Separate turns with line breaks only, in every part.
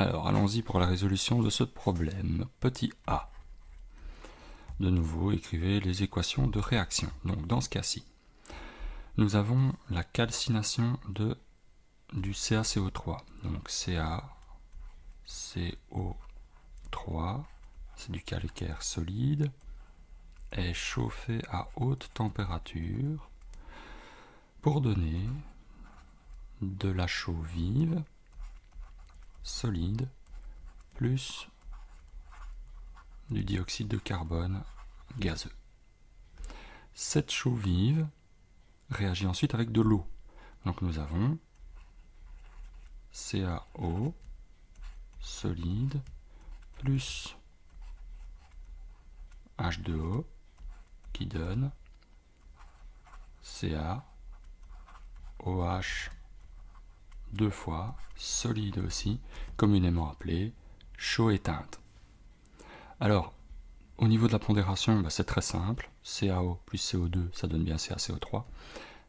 Alors, allons-y pour la résolution de ce problème. Petit a. De nouveau, écrivez les équations de réaction. Donc, dans ce cas-ci, nous avons la calcination du CaCO3. Donc, CaCO3, c'est du calcaire solide, est chauffé à haute température pour donner de la chaux vive solide plus du dioxyde de carbone gazeux. Cette chaux vive réagit ensuite avec de l'eau. Donc nous avons CaO solide plus H2O qui donne CaOH deux fois solide aussi, communément appelé chaux éteinte. Alors, au niveau de la pondération, c'est très simple. CaO plus CO2, ça donne bien CaCO3.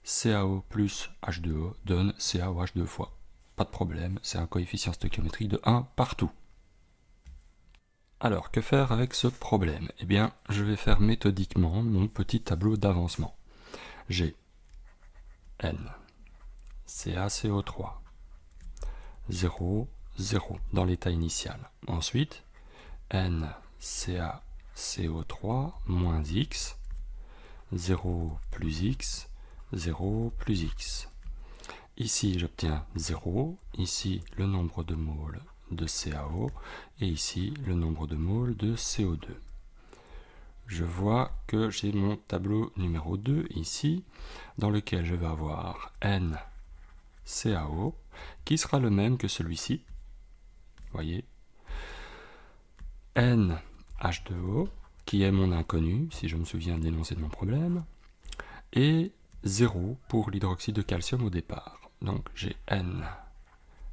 CaO plus H2O donne CaOH deux fois. Pas de problème, c'est un coefficient stoichiométrique de 1 partout. Alors, que faire avec ce problème? Eh bien, je vais faire méthodiquement mon petit tableau d'avancement. J'ai N, CaCO3, 0, 0 dans l'état initial. Ensuite, N, CaCO3 moins X, 0 plus X, 0 plus X. Ici, j'obtiens 0, ici le nombre de moles de CaO, et ici le nombre de moles de CO2. Je vois que j'ai mon tableau numéro 2 ici, dans lequel je vais avoir N CaO, qui sera le même que celui-ci. Voyez. N H2O, qui est mon inconnu, si je me souviens de l'énoncé de mon problème, et 0 pour l'hydroxyde de calcium au départ. Donc j'ai N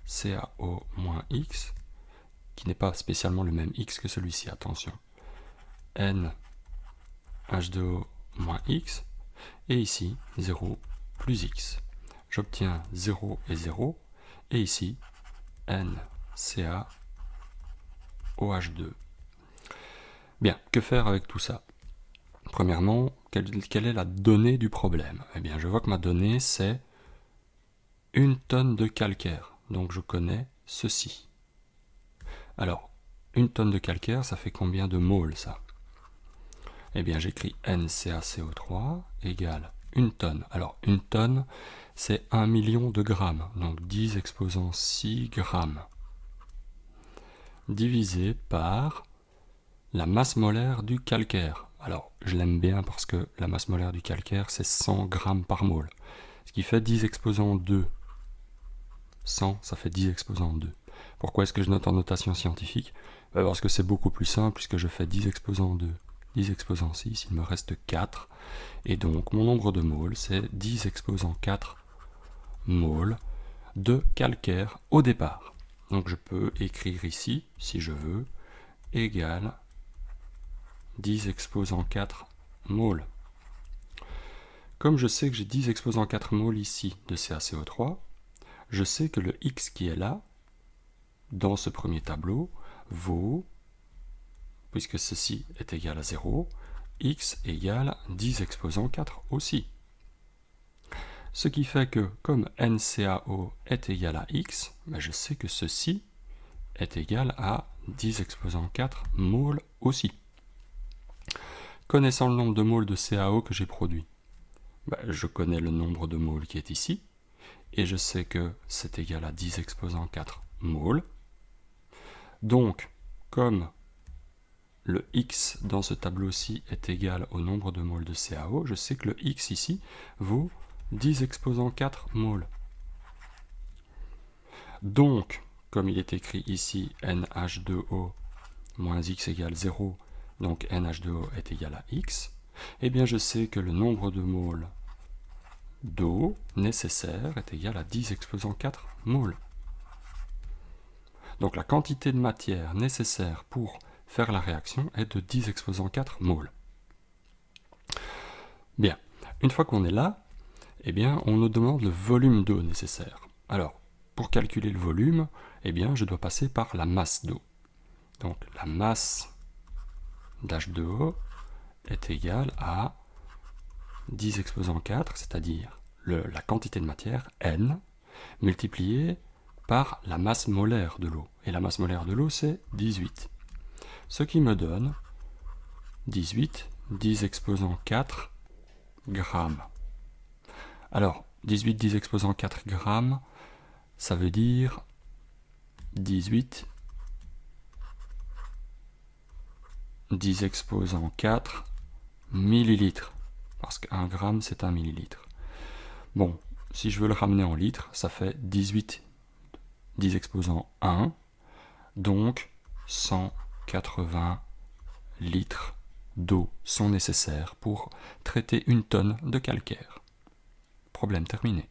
CaO moins X, qui n'est pas spécialement le même X que celui-ci, attention. N H2O moins X, et ici 0 plus X. J'obtiens 0 et 0, et ici N CaOH2. Bien, que faire avec tout ça? Premièrement, quelle est la donnée du problème? Eh bien, je vois que ma donnée, c'est 1 tonne de calcaire. Donc, je connais ceci. Alors, 1 tonne de calcaire, ça fait combien de moles, ça? Eh bien, j'écris NCaCO3 égale 1 tonne. Alors, 1 tonne, c'est 1 million de grammes. Donc, 10 exposant 6 grammes. Divisé par la masse molaire du calcaire. Alors, je l'aime bien parce que la masse molaire du calcaire, c'est 100 grammes par mole. Ce qui fait 10 exposant 2. 100, ça fait 10 exposant 2. Pourquoi est-ce que je note en notation scientifique? Parce que c'est beaucoup plus simple, puisque je fais 10 exposant 2. 10 exposant 6, il me reste 4. Et donc, mon nombre de moles, c'est 10 exposant 4 moles de calcaire au départ. Donc, je peux écrire ici, si je veux, égale 10 exposant 4 moles. Comme je sais que j'ai 10 exposant 4 moles ici de CaCO3, je sais que le X qui est là, dans ce premier tableau, vaut, puisque ceci est égal à 0, X égale 10 exposant 4 aussi. Ce qui fait que, comme NCaO est égal à X, je sais que ceci est égal à 10 exposant 4 moles aussi. Connaissant le nombre de moles de CaO que j'ai produit, je connais le nombre de moles qui est ici, et je sais que c'est égal à 10 exposant 4 moles. Donc, comme le X dans ce tableau-ci est égal au nombre de moles de CaO, je sais que le X ici vaut 10 exposant 4 moles. Donc, comme il est écrit ici NH2O moins X égale 0, donc NH2O est égal à X, eh bien je sais que le nombre de moles d'eau nécessaire est égal à 10 exposant 4 moles. Donc la quantité de matière nécessaire pour faire la réaction est de 10 exposant 4 moles. Bien, une fois qu'on est là, eh bien on nous demande le volume d'eau nécessaire. Alors, pour calculer le volume, eh bien, je dois passer par la masse d'eau. Donc, la masse d'H2O est égale à 10 exposant 4, c'est-à-dire la quantité de matière, N, multipliée par la masse molaire de l'eau. Et la masse molaire de l'eau, c'est 18. Ce qui me donne 18, 10 exposant 4 grammes. Alors, 18, 10 exposant 4 grammes, ça veut dire 18, 10 exposant 4 millilitres. Parce qu'un gramme, c'est un millilitre. Bon, si je veux le ramener en litres, ça fait 18, 10 exposant 1, donc 180 litres d'eau sont nécessaires pour traiter une tonne de calcaire. Problème terminé.